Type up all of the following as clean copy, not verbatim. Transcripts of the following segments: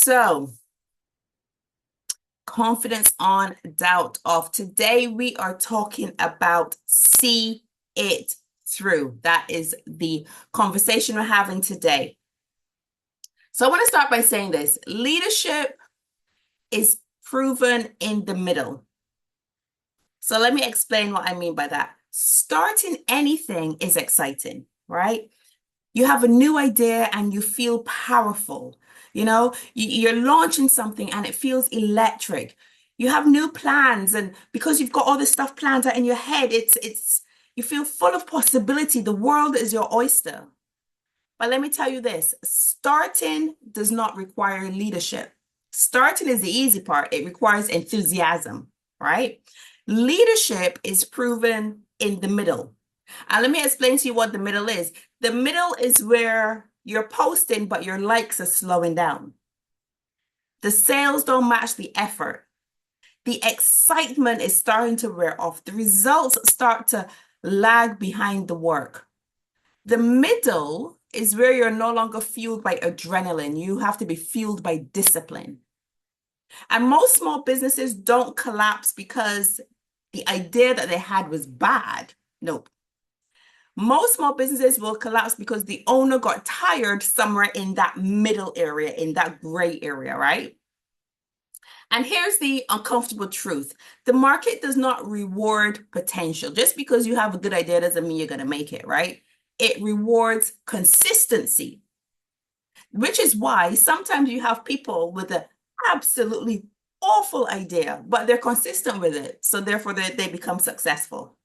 So, confidence on doubt off. Today, we are talking about see it through. That is the conversation we're having today. So, I want to start by saying this leadership is proven in the middle. So, let me explain what I mean by that. Starting anything is exciting, right? You have a new idea and you feel powerful. You're launching something and it feels electric. You have new plans, and because you've got all this stuff planned out in your head, it's you feel full of possibility. The world is your oyster. But let me tell you this, starting does not require leadership. Starting is the easy part. It requires enthusiasm, right? Leadership is proven in the middle. And let me explain to you what the middle is. The middle is where you're posting, but your likes are slowing down. The sales don't match the effort. The excitement is starting to wear off. The results start to lag behind the work. The middle is where you're no longer fueled by adrenaline. You have to be fueled by discipline. And most small businesses don't collapse because the idea that they had was bad. Nope. Most small businesses will collapse because the owner got tired somewhere in that middle area, in that gray area, right? And here's the uncomfortable truth. The market does not reward potential. Just because you have a good idea doesn't mean you're going to make it, right? It rewards consistency, which is why sometimes you have people with an absolutely awful idea, but they're consistent with it. So therefore, they become successful.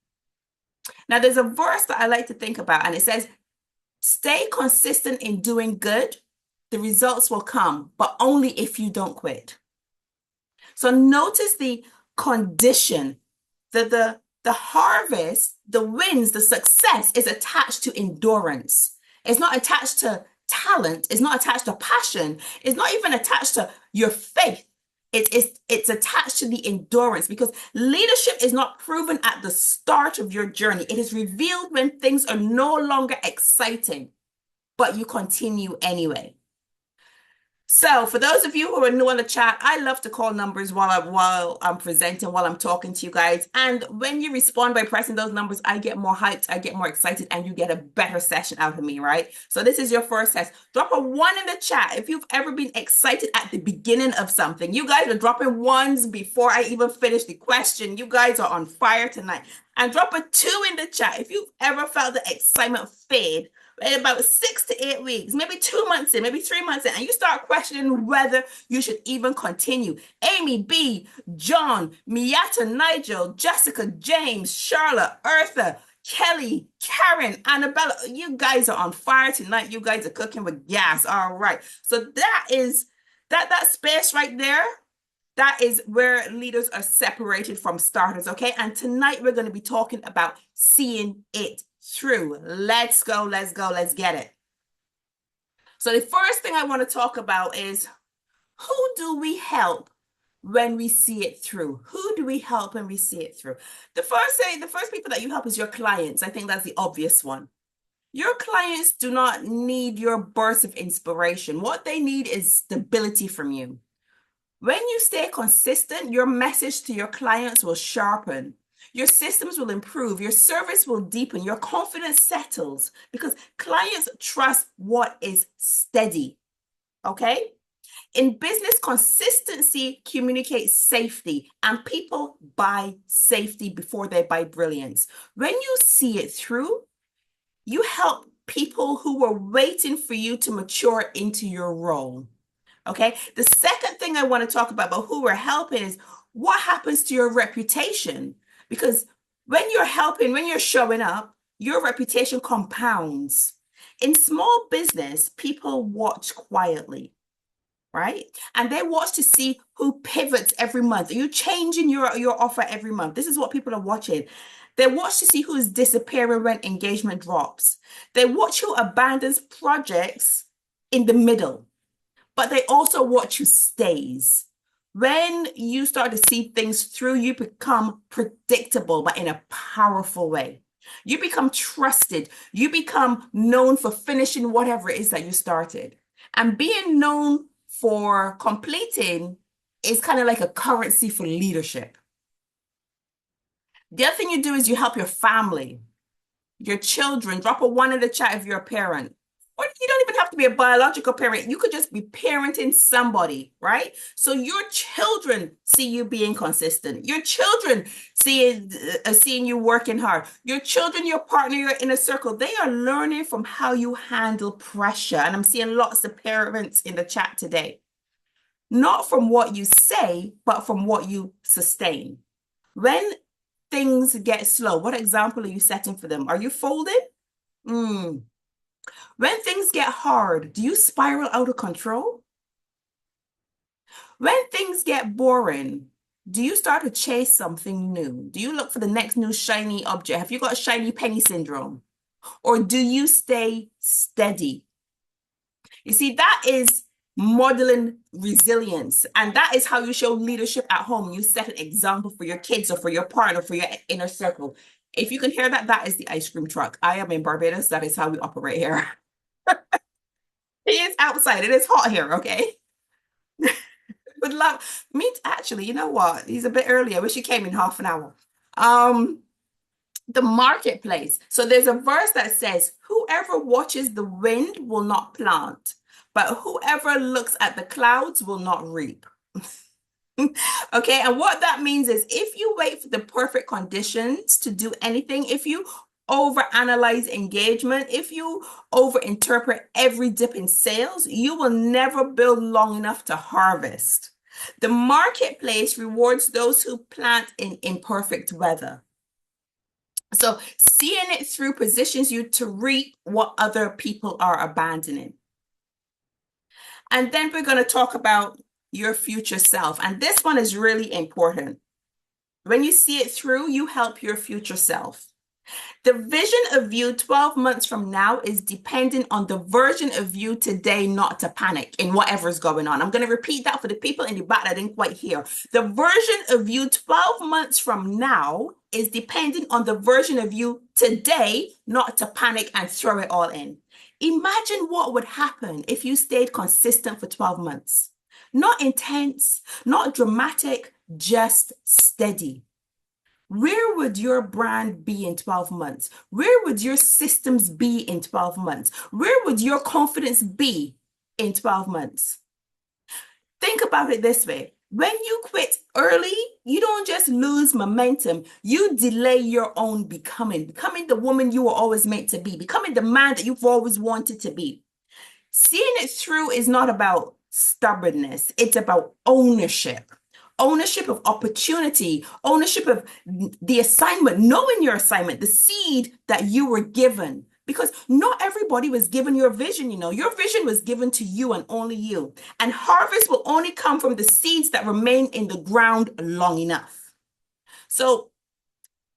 Now, there's a verse that I like to think about, and it says, stay consistent in doing good. The results will come, but only if you don't quit. So notice the condition, that the harvest, the wins, the success is attached to endurance. It's not attached to talent. It's not attached to passion. It's not even attached to your faith. It's attached to the endurance, because leadership is not proven at the start of your journey. It is revealed when things are no longer exciting, but you continue anyway. So for those of you who are new on the chat, I love to call numbers while I'm presenting, while I'm talking to you guys. And when you respond by pressing those numbers, I get more hyped, I get more excited, and you get a better session out of me, right? So this is your first test. Drop a 1 in the chat if you've ever been excited at the beginning of something. You guys are dropping 1s before I even finish the question. You guys are on fire tonight. And drop a 2 in the chat if you've ever felt the excitement fade in about 6 to 8 weeks, maybe 2 months in, maybe 3 months in, and you start questioning whether you should even continue. Amy B, John, Miata, Nigel, Jessica, James, Charlotte, Eartha, Kelly, Karen, Annabella, you guys are on fire tonight. You guys are cooking with gas. All right. So that is that space right there. That is where leaders are separated from starters, okay? And tonight we're going to be talking about seeing it through. Let's go, let's go, let's get it. So the first thing I want to talk about is, who do we help when we see it through? Who do we help when we see it through? The first people that you help is your clients. I think that's the obvious one. Your clients do not need your burst of inspiration. What they need is stability from you. When you stay consistent, your message to your clients will sharpen. Your systems will improve. Your service will deepen. Your confidence settles because clients trust what is steady. Okay? In business, consistency communicates safety, and people buy safety before they buy brilliance. When you see it through, you help people who were waiting for you to mature into your role. Okay. The second thing I want to talk about who we're helping is what happens to your reputation. Because when you're helping, when you're showing up, your reputation compounds. In small business, people watch quietly, right? And they watch to see who pivots every month. Are you changing your offer every month? This is what people are watching. They watch to see who is disappearing when engagement drops. They watch who abandons projects in the middle. But they also watch who stays. When you start to see things through, you become predictable, but in a powerful way. You become trusted. You become known for finishing whatever it is that you started. And being known for completing is kind of like a currency for leadership. The other thing you do is you help your family, your children. Drop a one in the chat if you're a parent. Or you don't even have to be a biological parent. You could just be parenting somebody, right? So your children see you being consistent. Your children seeing you working hard. Your children, your partner, your inner circle, they are learning from how you handle pressure. And I'm seeing lots of parents in the chat today. Not from what you say, but from what you sustain. When things get slow, what example are you setting for them? Are you folded? Mm. When things get hard, do you spiral out of control? When things get boring, do you start to chase something new? Do you look for the next new shiny object? Have you got shiny penny syndrome? Or do you stay steady? You see, that is modeling resilience. And that is how you show leadership at home. You set an example for your kids or for your partner, for your inner circle. If you can hear that, that is the ice cream truck. I am in Barbados. That is how we operate here. It is outside. It is hot here, okay? Would love me actually, you know what? He's a bit early. I wish he came in half an hour. Um, the marketplace. So there's a verse that says, whoever watches the wind will not plant, but whoever looks at the clouds will not reap. Okay, and what that means is if you wait for the perfect conditions to do anything, if you overanalyze engagement, if you overinterpret every dip in sales, you will never build long enough to harvest. The marketplace rewards those who plant in imperfect weather. So seeing it through positions you to reap what other people are abandoning. And then we're going to talk about your future self. And this one is really important. When you see it through, you help your future self. The vision of you 12 months from now is dependent on the version of you today not to panic in whatever's going on. I'm going to repeat that for the people in the back that didn't quite hear. The version of you 12 months from now is dependent on the version of you today not to panic and throw it all in. Imagine what would happen if you stayed consistent for 12 months. Not intense, not dramatic, just steady. Where would your brand be in 12 months? Where would your systems be in 12 months? Where would your confidence be in 12 months? Think about it this way. When you quit early, you don't just lose momentum, you delay your own becoming the woman you were always meant to be, becoming the man that you've always wanted to be. Seeing it through is not about stubbornness, it's about ownership. Ownership of opportunity, ownership of the assignment, knowing your assignment, the seed that you were given. Because not everybody was given your vision, you know. Your vision was given to you and only you. And harvest will only come from the seeds that remain in the ground long enough. So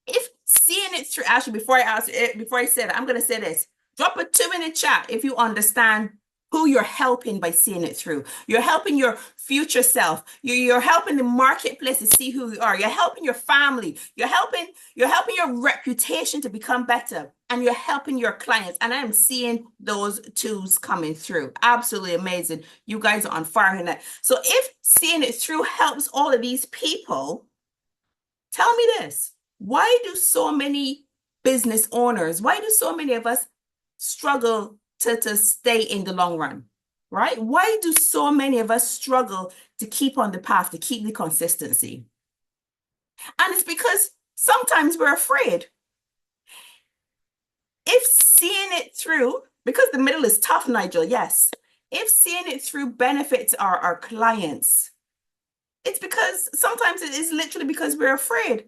if seeing it through, actually, before I say that, I'm going to say this. Drop a 2 in the chat if you understand who you're helping by seeing it through. You're helping your future self. You're helping the marketplace to see who you are. You're helping your family. You're helping your reputation to become better. And you're helping your clients. And I am seeing those twos coming through. Absolutely amazing. You guys are on fire in that. So if seeing it through helps all of these people, tell me this. Why do so many business owners, why do so many of us struggle to stay in the long run, right? Why do so many of us struggle to keep on the path, to keep the consistency? And it's because sometimes we're afraid. If seeing it through, because the middle is tough, Nigel, yes. If seeing it through benefits our clients, it's because sometimes it is literally because we're afraid.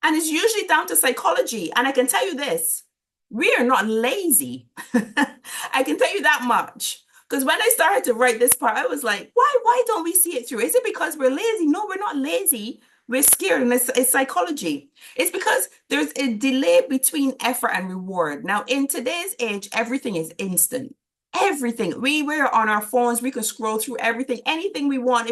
And it's usually down to psychology. And I can tell you this, we are not lazy. I can tell you that much. Because when I started to write this part, I was like, why don't we see it through? Is it because we're lazy? No, we're not lazy. We're scared, and it's psychology. It's because there's a delay between effort and reward. Now, in today's age, everything is instant. Everything. We're on our phones. We can scroll through everything, anything we want.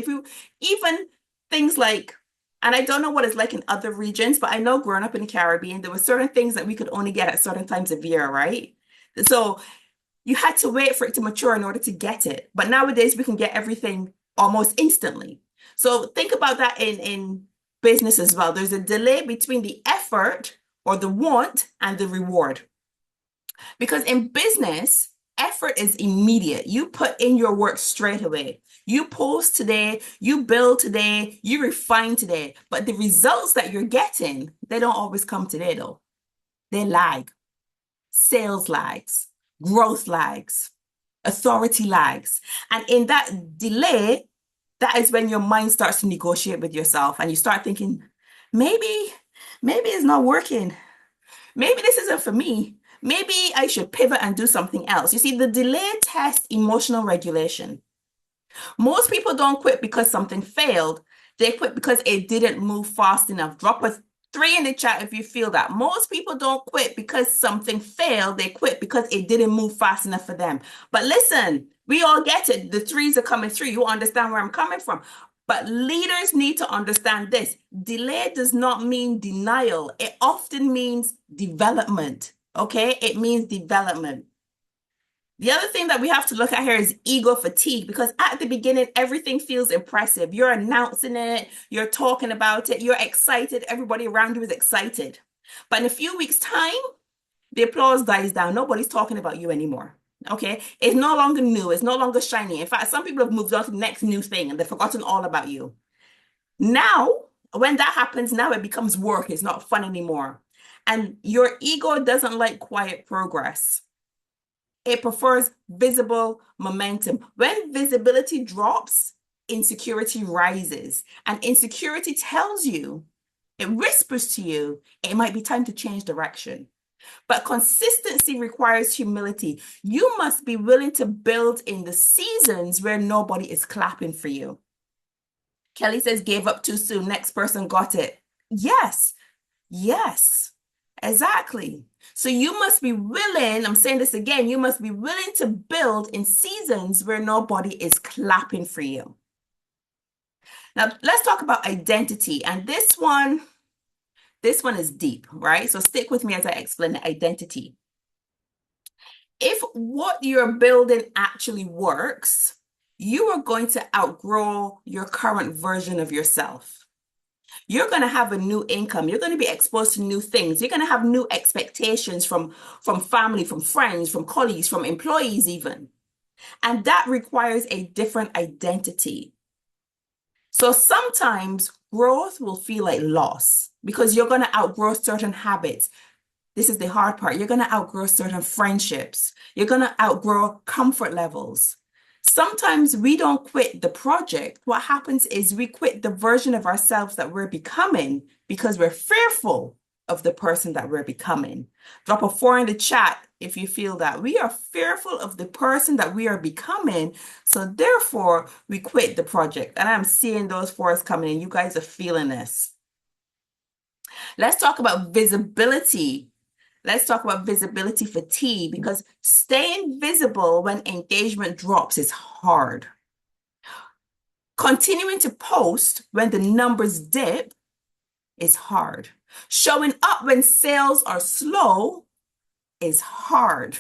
Even things like, and I don't know what it's like in other regions, but I know growing up in the Caribbean, there were certain things that we could only get at certain times of year, right? So You had to wait for it to mature in order to get it. But nowadays we can get everything almost instantly. So think about that in business as well. There's a delay between the effort or the want and the reward. Because in business, effort is immediate. You put in your work straight away. You post today, you build today, you refine today. But the results that you're getting, they don't always come today though. They lag. Sales lags, growth lags, authority lags. And in that delay, that is when your mind starts to negotiate with yourself and you start thinking, maybe, maybe it's not working. Maybe this isn't for me. Maybe I should pivot and do something else. You see, the delay tests emotional regulation. Most people don't quit because something failed. They quit because it didn't move fast enough. Drop a 3 in the chat if you feel that. Most people don't quit because something failed. They quit because it didn't move fast enough for them. But listen, we all get it. The 3s are coming through. You understand where I'm coming from. But leaders need to understand this. Delay does not mean denial. It often means development. Okay? It means development. The other thing that we have to look at here is ego fatigue, because at the beginning, everything feels impressive. You're announcing it, you're talking about it, you're excited, everybody around you is excited. But in a few weeks' time, the applause dies down. Nobody's talking about you anymore. Okay? It's no longer new, it's no longer shiny. In fact, some people have moved on to the next new thing and they've forgotten all about you. Now, when that happens, now it becomes work, it's not fun anymore. And your ego doesn't like quiet progress. It prefers visible momentum. When visibility drops, insecurity rises. And insecurity tells you, it whispers to you, it might be time to change direction. But consistency requires humility. You must be willing to build in the seasons where nobody is clapping for you. Kelly says, gave up too soon. Next person got it. Yes, yes, exactly. So you must be willing, I'm saying this again, you must be willing to build in seasons where nobody is clapping for you. Now, let's talk about identity. And this one is deep, right? So stick with me as I explain the identity. If what you're building actually works, you are going to outgrow your current version of yourself. You're going to have a new income. You're going to be exposed to new things. You're going to have new expectations from family, from friends, from colleagues, from employees even. And that requires a different identity. So sometimes growth will feel like loss because you're going to outgrow certain habits. This is the hard part. You're going to outgrow certain friendships. You're going to outgrow comfort levels. Sometimes we don't quit the project. What happens is we quit the version of ourselves that we're becoming because we're fearful of the person that we're becoming. Drop a 4 in the chat if you feel that. We are fearful of the person that we are becoming, so therefore we quit the project. And I'm seeing those 4s coming in. You guys are feeling this. Let's talk about visibility. Let's talk about visibility fatigue, because staying visible when engagement drops is hard. Continuing to post when the numbers dip is hard. Showing up when sales are slow is hard.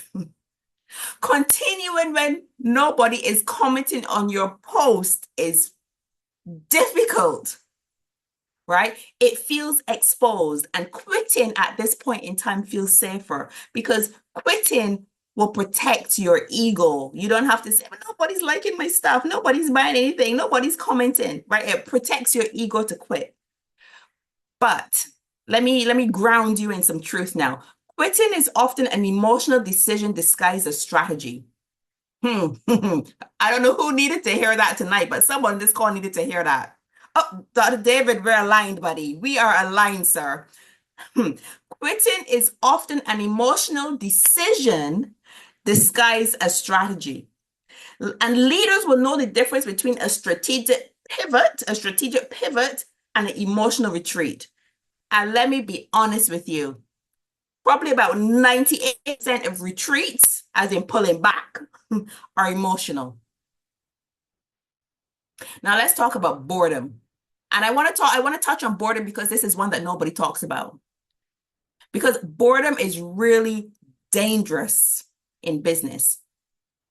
Continuing when nobody is commenting on your post is difficult. Right? It feels exposed, and quitting at this point in time feels safer because quitting will protect your ego. You don't have to say, well, nobody's liking my stuff, nobody's buying anything, nobody's commenting, right? It protects your ego to quit. But let me ground you in some truth now. Quitting is often an emotional decision disguised as strategy. I don't know who needed to hear that tonight, but someone in this call needed to hear that. Oh, Dr. David, we're aligned, buddy. We are aligned, sir. Quitting is often an emotional decision disguised as strategy. And leaders will know the difference between a strategic pivot, and an emotional retreat. And let me be honest with you. Probably about 98% of retreats, as in pulling back, are emotional. Now let's talk about boredom. And I want to touch on boredom because this is one that nobody talks about. Because boredom is really dangerous in business.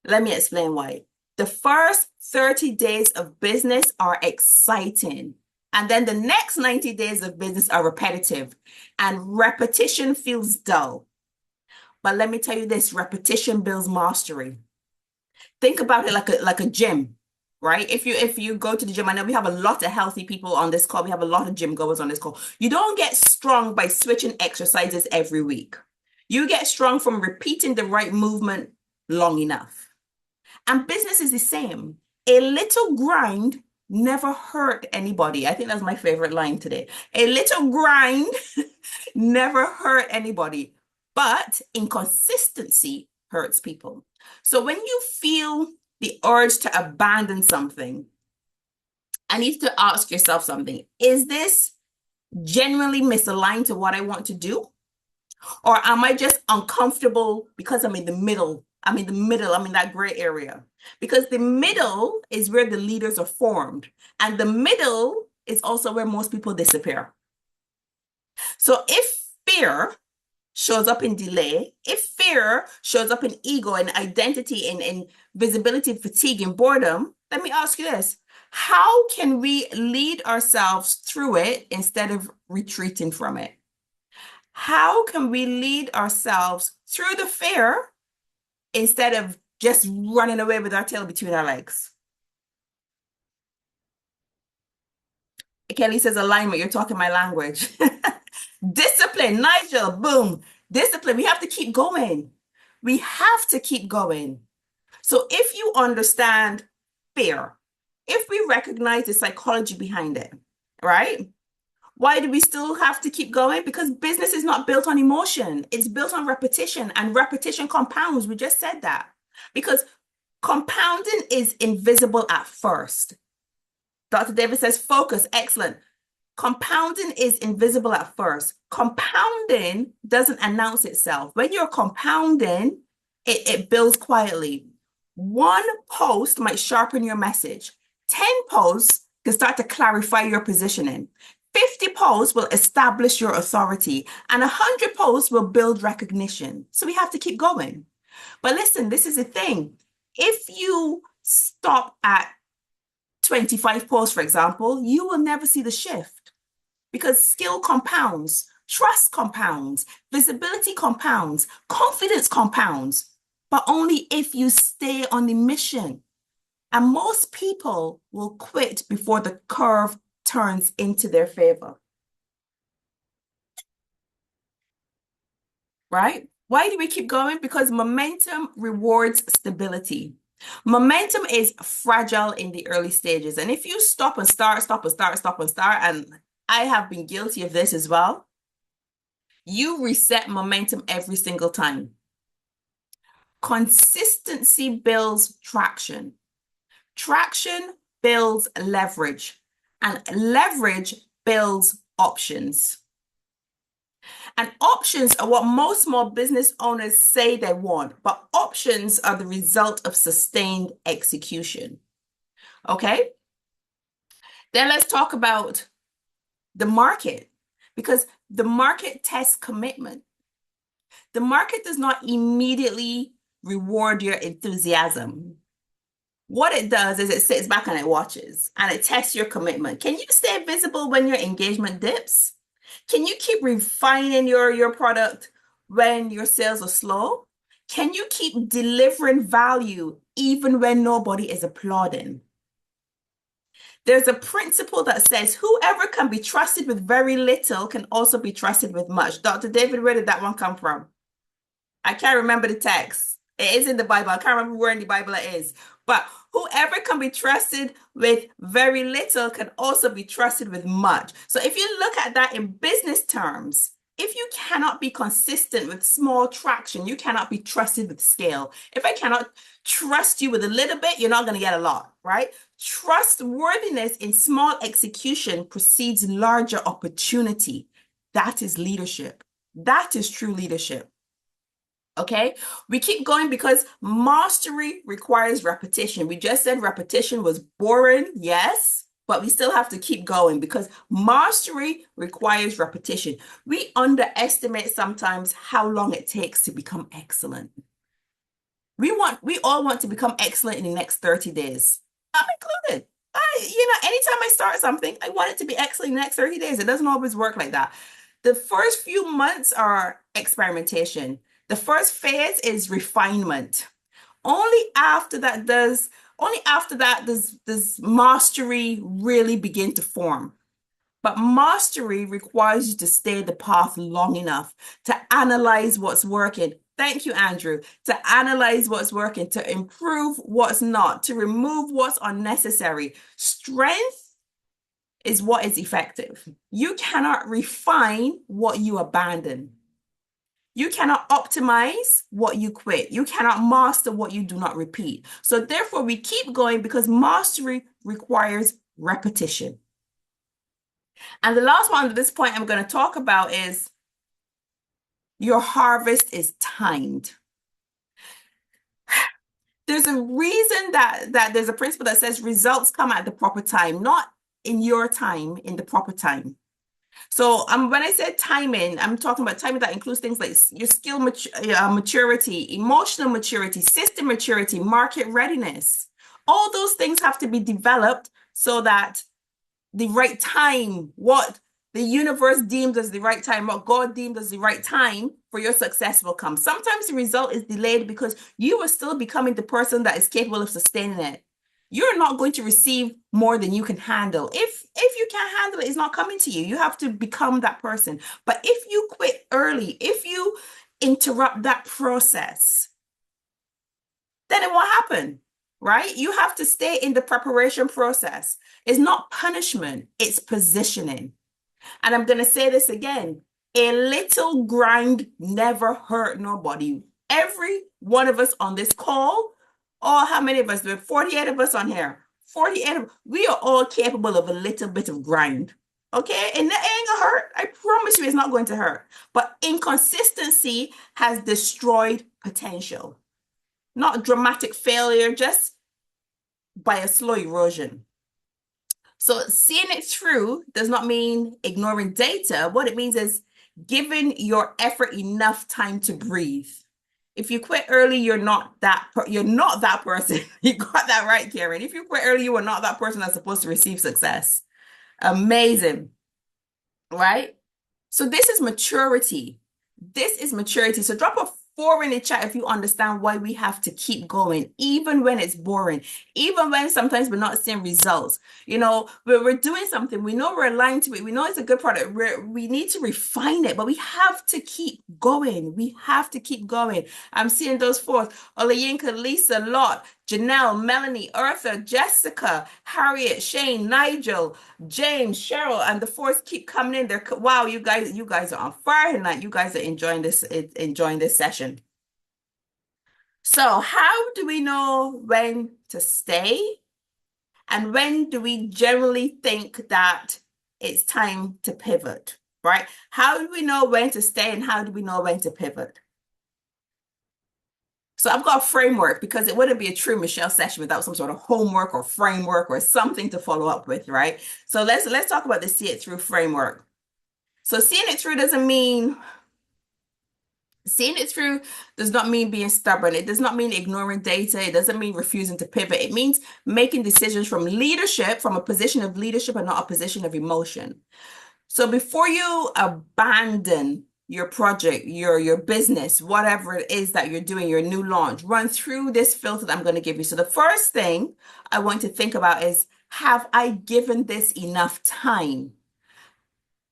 Let me explain why. The first 30 days of business are exciting. And then the next 90 days of business are repetitive. And repetition feels dull. But let me tell you this, repetition builds mastery. Think about it like a gym, right? If you go to the gym, I know we have a lot of healthy people on this call. We have a lot of gym goers on this call. You don't get strong by switching exercises every week. You get strong from repeating the right movement long enough. And business is the same. A little grind never hurt anybody. I think that's my favorite line today. A little grind never hurt anybody, but inconsistency hurts people. So when you feel the urge to abandon something, I need to ask yourself something. Is this genuinely misaligned to what I want to do? Or am I just uncomfortable because I'm in the middle? I'm in the middle. I'm in that gray area. Because the middle is where the leaders are formed. And the middle is also where most people disappear. So if fear shows up in delay, if fear shows up in ego and identity and visibility, fatigue, and boredom, let me ask you this. How can we lead ourselves through it instead of retreating from it? How can we lead ourselves through the fear instead of just running away with our tail between our legs? Kelly says alignment, you're talking my language. Discipline, Nigel, boom. Discipline, we have to keep going. We have to keep going. So if you understand fear, if we recognize the psychology behind it, right? Why do we still have to keep going? Because business is not built on emotion. It's built on repetition, and repetition compounds. We just said that. Because compounding is invisible at first. Dr. David says, focus, excellent. Compounding is invisible at first. Compounding doesn't announce itself. When you're compounding, it builds quietly. One post might sharpen your message. 10 posts can start to clarify your positioning. 50 posts will establish your authority, and 100 posts will build recognition. So we have to keep going. But listen, this is the thing. If you stop at 25 posts, for example, you will never see the shift because skill compounds, trust compounds, visibility compounds, confidence compounds, but only if you stay on the mission. And most people will quit before the curve turns into their favor. Right? Why do we keep going? Because momentum rewards stability. Momentum is fragile in the early stages. And if you stop and start, stop and start, stop and start, and I have been guilty of this as well, you reset momentum every single time. Consistency builds traction. Traction builds leverage, and leverage builds options. And options are what most small business owners say they want, but options are the result of sustained execution. Okay? Then let's talk about the market, because the market tests commitment. The market does not immediately reward your enthusiasm. What it does is it sits back and it watches and it tests your commitment. Can you stay visible when your engagement dips? Can you keep refining your product when your sales are slow? Can you keep delivering value even when nobody is applauding? There's a principle that says whoever can be trusted with very little can also be trusted with much. Dr. David, where did that one come from? I can't remember the text. It is in the Bible. I can't remember where in the Bible it is. But whoever can be trusted with very little can also be trusted with much. So if you look at that in business terms, if you cannot be consistent with small traction, you cannot be trusted with scale. If I cannot trust you with a little bit, you're not going to get a lot, right? Trustworthiness in small execution precedes larger opportunity. That is leadership. That is true leadership. Okay, we keep going because mastery requires repetition. We just said repetition was boring, yes, but we still have to keep going because mastery requires repetition. We underestimate sometimes how long it takes to become excellent. We all want to become excellent in the next 30 days. I'm included. Anytime I start something, I want it to be excellent in the next 30 days. It doesn't always work like that. The first few months are experimentation. The first phase is refinement. Only after that does mastery really begin to form. But mastery requires you to stay the path long enough to analyze what's working. Thank you, Andrew. To analyze what's working, to improve what's not, to remove what's unnecessary. Strength is what is effective. You cannot refine what you abandon. You cannot optimize what you quit. You cannot master what you do not repeat. So therefore, we keep going because mastery requires repetition. And the last one at this point I'm going to talk about is your harvest is timed. There's a reason that there's a principle that says results come at the proper time, not in your time, in the proper time. So when I say timing, I'm talking about timing that includes things like your skill maturity, emotional maturity, system maturity, market readiness. All those things have to be developed so that the right time, what the universe deems as the right time, what God deemed as the right time for your success will come. Sometimes the result is delayed because you are still becoming the person that is capable of sustaining it. You're not going to receive more than you can handle. If you can't handle it, it's not coming to you. You have to become that person. But if you quit early, if you interrupt that process, then it won't happen, right? You have to stay in the preparation process. It's not punishment, it's positioning. And I'm going to say this again. A little grind never hurt nobody. Every one of us on this call, oh, how many of us? There are 48 of us on here. 48 of we are all capable of a little bit of grind. Okay? And that ain't gonna hurt. I promise you it's not going to hurt. But inconsistency has destroyed potential. Not dramatic failure, just by a slow erosion. So seeing it through does not mean ignoring data. What it means is giving your effort enough time to breathe. If you quit early, you're not that person. You got that right, Karen. If you quit early, you are not that person that's supposed to receive success. Amazing, right? So this is maturity. This is maturity. So drop a 4 in the chat if you understand why we have to keep going, even when it's boring, even when sometimes we're not seeing results. We're doing something, we know we're aligned to it, we know it's a good product, we need to refine it, but we have to keep going. We have to keep going. I'm seeing those fours: Olayinka, Lisa, Lot, Janelle, Melanie, Eartha, Jessica, Harriet, Shane, Nigel, James, Cheryl, and the fours keep coming in. Wow, you guys are on fire tonight. You guys are enjoying this session. So how do we know when to stay? And when do we generally think that it's time to pivot, right? How do we know when to stay and how do we know when to pivot? So I've got a framework because it wouldn't be a true Michelle session without some sort of homework or framework or something to follow up with, right? So let's talk about the see it through framework. So seeing it through does not mean being stubborn. It does not mean ignoring data. It doesn't mean refusing to pivot. It means making decisions from a position of leadership and not a position of emotion. So before you abandon your project, your business, whatever it is that you're doing, your new launch, run through this filter that I'm going to give you. So the first thing I want to think about is, have I given this enough time?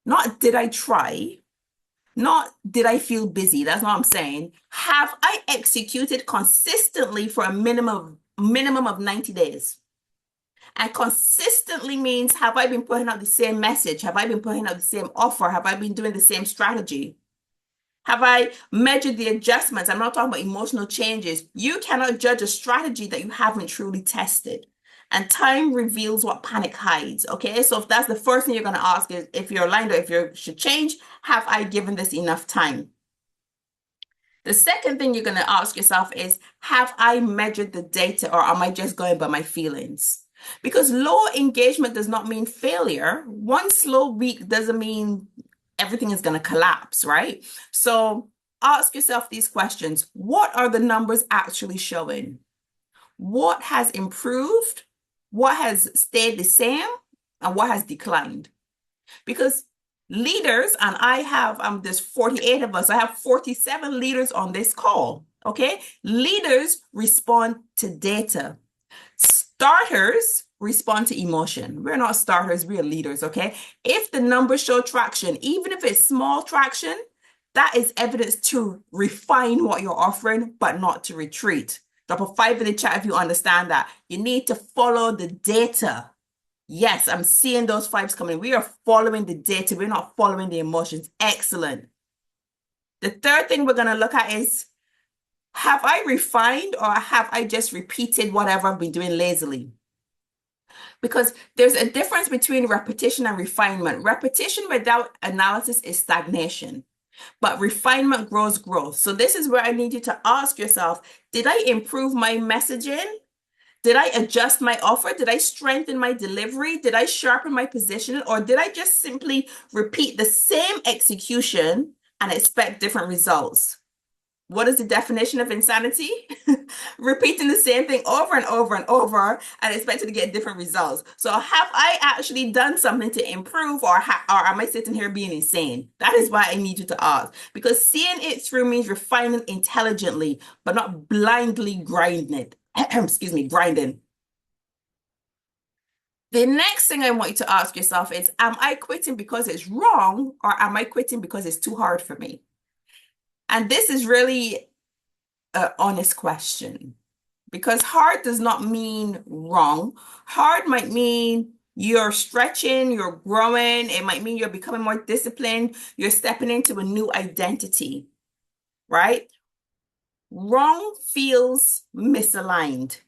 Not did I try, not did I feel busy. That's not what I'm saying. Have I executed consistently for a minimum of 90 days? And consistently means, have I been putting out the same message? Have I been putting out the same offer? Have I been doing the same strategy? Have I measured the adjustments? I'm not talking about emotional changes. You cannot judge a strategy that you haven't truly tested. And time reveals what panic hides. Okay, so if that's the first thing you're going to ask is, if you're aligned or if you should change, have I given this enough time? The second thing you're going to ask yourself is, have I measured the data or am I just going by my feelings? Because low engagement does not mean failure. One slow week doesn't mean everything is going to collapse, right? So ask yourself these questions. What are the numbers actually showing? What has improved? What has stayed the same? And what has declined? Because leaders, and I have, there's 48 of us, I have 47 leaders on this call, okay? Leaders respond to data. Starters respond to emotion. We're not starters, we're leaders, okay? If the numbers show traction, even if it's small traction, that is evidence to refine what you're offering, but not to retreat. Drop a 5 in the chat if you understand that. You need to follow the data. Yes, I'm seeing those 5s coming. We are following the data. We're not following the emotions. Excellent. The third thing we're going to look at is, have I refined or have I just repeated whatever I've been doing lazily? Because there's a difference between repetition and refinement. Repetition without analysis is stagnation, but refinement grows growth. So this is where I need you to ask yourself, did I improve my messaging? Did I adjust my offer? Did I strengthen my delivery? Did I sharpen my positioning? Or did I just simply repeat the same execution and expect different results? What is the definition of insanity? Repeating the same thing over and over and over and expecting to get different results. So have I actually done something to improve, or am I sitting here being insane? That is why I need you to ask. Because seeing it through means refining intelligently, but not blindly grinding it. Excuse me, grinding. The next thing I want you to ask yourself is, am I quitting because it's wrong, or am I quitting because it's too hard for me? And this is really an honest question, because hard does not mean wrong. Hard might mean you're stretching, you're growing. It might mean you're becoming more disciplined. You're stepping into a new identity, right? Wrong feels misaligned,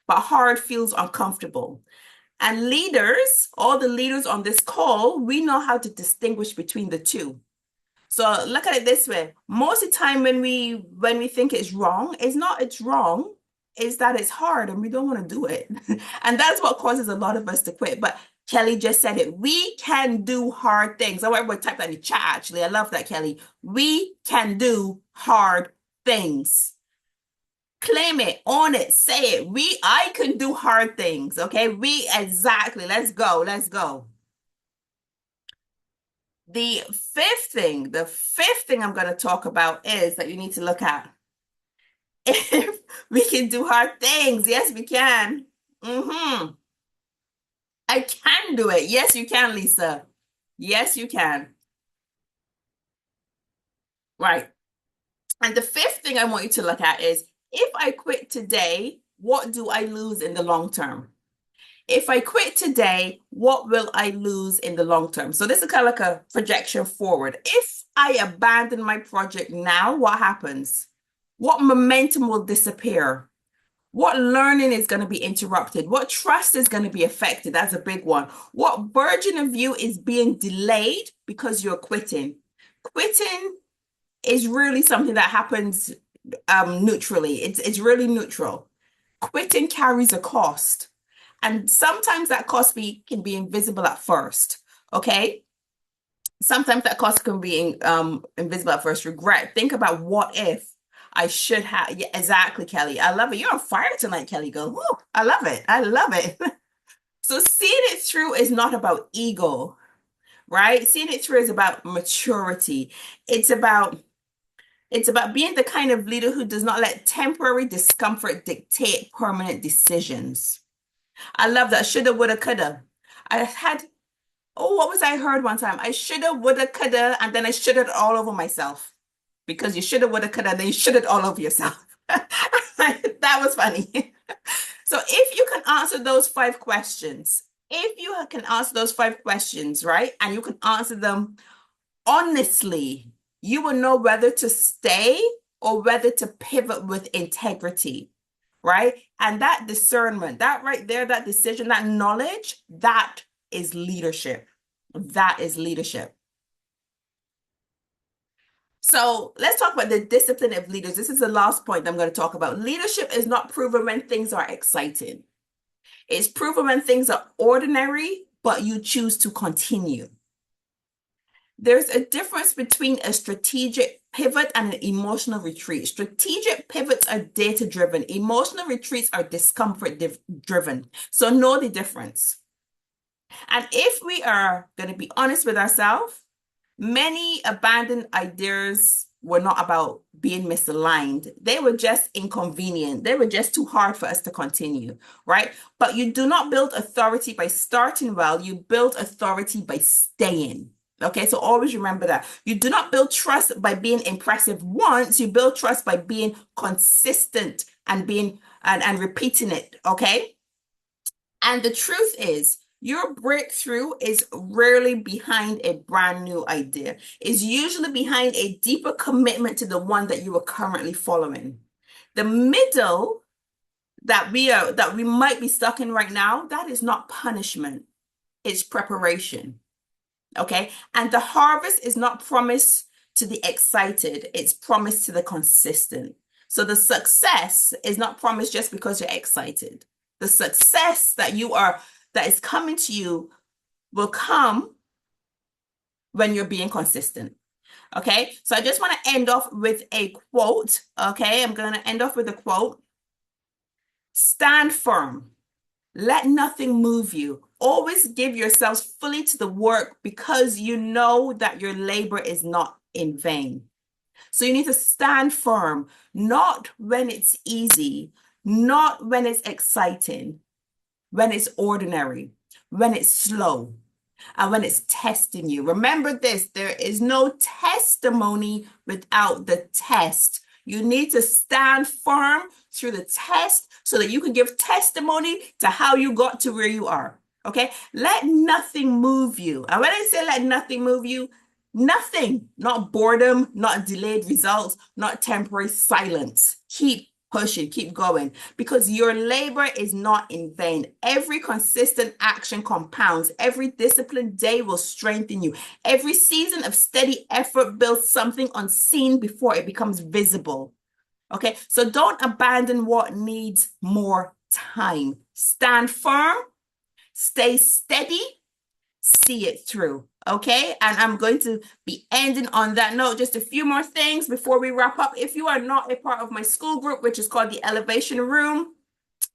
but hard feels uncomfortable. And leaders, all the leaders on this call, we know how to distinguish between the two. So look at it this way. Most of the time when we think it's wrong, it's not it's wrong, it's that it's hard and we don't want to do it. And that's what causes a lot of us to quit. But Kelly just said it. We can do hard things. I want everyone to type that in the chat, actually. I love that, Kelly. We can do hard things. Claim it, own it, say it. I can do hard things, okay? Exactly. Let's go. Let's go. The fifth thing I'm going to talk about is that you need to look at. If we can do hard things, yes, we can. I can do it. Yes, you can, Lisa. Yes, you can. Right. And the fifth thing I want you to look at is, if I quit today, what do I lose in the long term? If I quit today, what will I lose in the long term? So this is kind of like a projection forward. If I abandon my project now, what happens? What momentum will disappear? What learning is going to be interrupted? What trust is going to be affected? That's a big one. What version of you is being delayed because you're quitting? Quitting is really something that happens neutrally. It's really neutral. Quitting carries a cost. And sometimes that cost can be invisible at first, okay? Sometimes that cost can be invisible at first. Regret. Think about what if I should have. Yeah, exactly, Kelly. I love it. You're on fire tonight, Kelly. Go, whoo, I love it. I love it. So seeing it through is not about ego, right? Seeing it through is about maturity. It's about being the kind of leader who does not let temporary discomfort dictate permanent decisions. I love that. Shoulda, woulda, coulda. What was I heard one time? I shoulda, woulda, coulda, and then I shoulda it all over myself. Because you shoulda, woulda, coulda, and then you shoulda it all over yourself. That was funny. So if you can answer those 5 questions, right, and you can answer them honestly, you will know whether to stay or whether to pivot with integrity. Right? And that discernment, that right there, that decision, that knowledge, that is leadership. That is leadership. So let's talk about the discipline of leaders. This is the last point I'm going to talk about. Leadership is not proven when things are exciting. It's proven when things are ordinary, but you choose to continue. There's a difference between a strategic pivot and an emotional retreat. Strategic pivots are data-driven. Emotional retreats are discomfort-driven. So know the difference. And if we are going to be honest with ourselves, many abandoned ideas were not about being misaligned. They were just inconvenient. They were just too hard for us to continue, right? But you do not build authority by starting well. You build authority by staying. Okay, so always remember that. You do not build trust by being impressive once. You build trust by being consistent and being and repeating it. Okay. And the truth is, your breakthrough is rarely behind a brand new idea. It's usually behind a deeper commitment to the one that you are currently following. The middle that we might be stuck in right now, that is not punishment. It's preparation. Okay? And the harvest is not promised to the excited, it's promised to the consistent. So the success is not promised just because you're excited. The success that is coming to you will come when you're being consistent. Okay, so I just want to end off with a quote. Okay, I'm going to end off with a quote. Stand firm. Let nothing move you. Always give yourselves fully to the work because you know that your labor is not in vain. So you need to stand firm, not when it's easy, not when it's exciting, when it's ordinary, when it's slow, and when it's testing you. Remember this, there is no testimony without the test. You need to stand firm through the test so that you can give testimony to how you got to where you are. Okay? Let nothing move you. And when I say let nothing move you, nothing, not boredom, not delayed results, not temporary silence. Keep pushing, keep going, because your labor is not in vain. Every consistent action compounds. Every disciplined day will strengthen you. Every season of steady effort builds something unseen before it becomes visible. Okay, so don't abandon what needs more time. Stand firm, stay steady, see it through. Okay, and I'm going to be ending on that note. Just a few more things before we wrap up. If you are not a part of my school group, which is called the Elevation Room,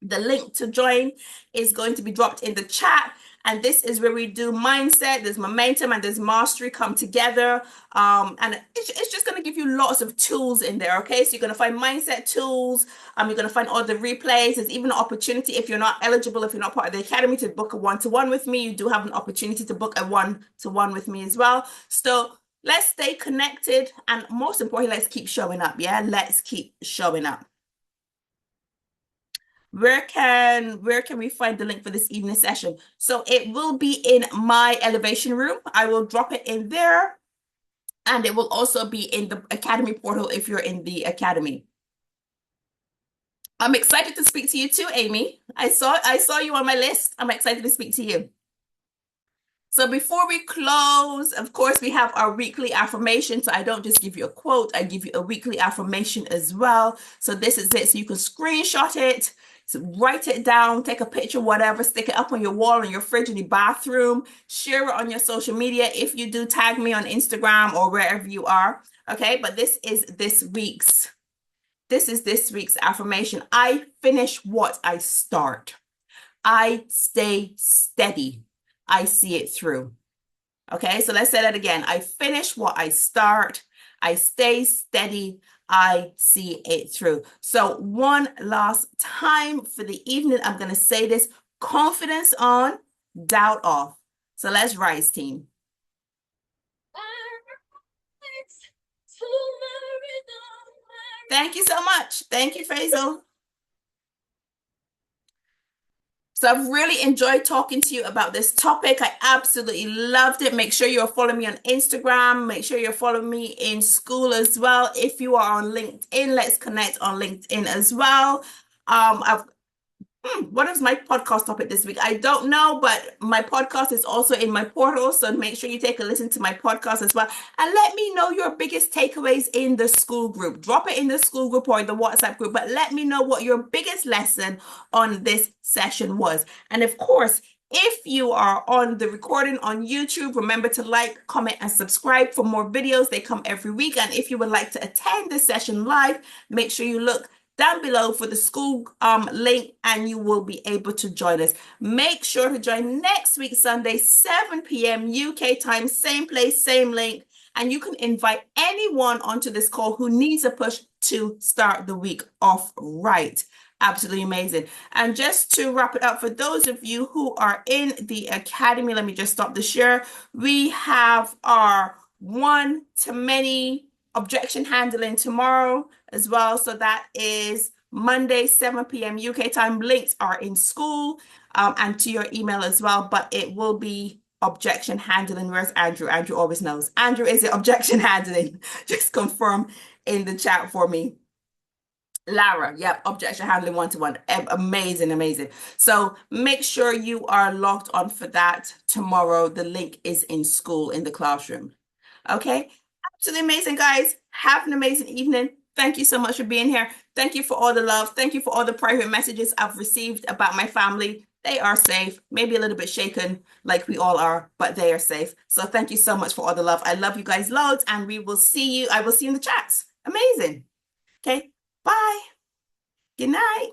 the link to join is going to be dropped in the chat. And this is where we do mindset, there's momentum, and there's mastery come together. And it's just going to give you lots of tools in there. Okay, so you're going to find mindset tools. You're going to find all the replays. There's even an opportunity, if you're not eligible, if you're not part of the academy, to book a one-to-one with me. You do have an opportunity to book a one-to-one with me as well. So let's stay connected. And most importantly, let's keep showing up. Yeah, let's keep showing up. Where can we find the link for this evening session? So it will be in my elevation room. I will drop it in there. And it will also be in the academy portal if you're in the academy. I'm excited to speak to you too, Amy. I saw you on my list. I'm excited to speak to you. So before we close, of course, we have our weekly affirmation. So I don't just give you a quote, I give you a weekly affirmation as well. So this is it. So you can screenshot it. So write it down, take a picture, whatever, stick it up on your wall, in your fridge, in your bathroom, share it on your social media. If you do, tag me on Instagram or wherever you are. Okay, but this is this week's affirmation. I finish what I start. I stay steady. I see it through. Okay, so let's say that again. I finish what I start. I stay steady. I see it through. So one last time for the evening, I'm going to say this: confidence on, doubt off. So let's rise, team. Thank you so much. Thank you, Faisal. So I've really enjoyed talking to you about this topic. I absolutely loved it. Make sure you're following me on Instagram. Make sure you're following me in school as well. If you are on LinkedIn, let's connect on LinkedIn as well. What is my podcast topic this week? I don't know, but my podcast is also in my portal. So make sure you take a listen to my podcast as well. And let me know your biggest takeaways in the school group. Drop it in the school group or the WhatsApp group, but let me know what your biggest lesson on this session was. And of course, If you are on the recording on YouTube, remember to like, comment, and subscribe for more videos. They come every week. And if you would like to attend the session live, make sure you look down below for the school link and you will be able to join us. Make sure to join next week, Sunday, 7 p.m. UK time, same place, same link. And you can invite anyone onto this call who needs a push to start the week off right. Absolutely amazing. And just to wrap it up, for those of you who are in the academy, let me just stop the share. We have our one-to-many objection handling tomorrow as well. So that is Monday, 7 p.m. UK time. Links are in school and to your email as well, but it will be objection handling. Where's Andrew? Andrew always knows. Andrew, is it objection handling? Just confirm in the chat for me. Lara, yep, objection handling one-to-one. Amazing, amazing. So make sure you are logged on for that tomorrow. The link is in school, in the classroom. Okay, absolutely amazing, guys. Have an amazing evening. Thank you so much for being here. Thank you for all the love. Thank you for all the private messages I've received about my family. They are safe, maybe a little bit shaken like we all are, but they are safe. So thank you so much for all the love. I love you guys loads, and we will see you. I will see you in the chats. Amazing. Okay, bye. Good night.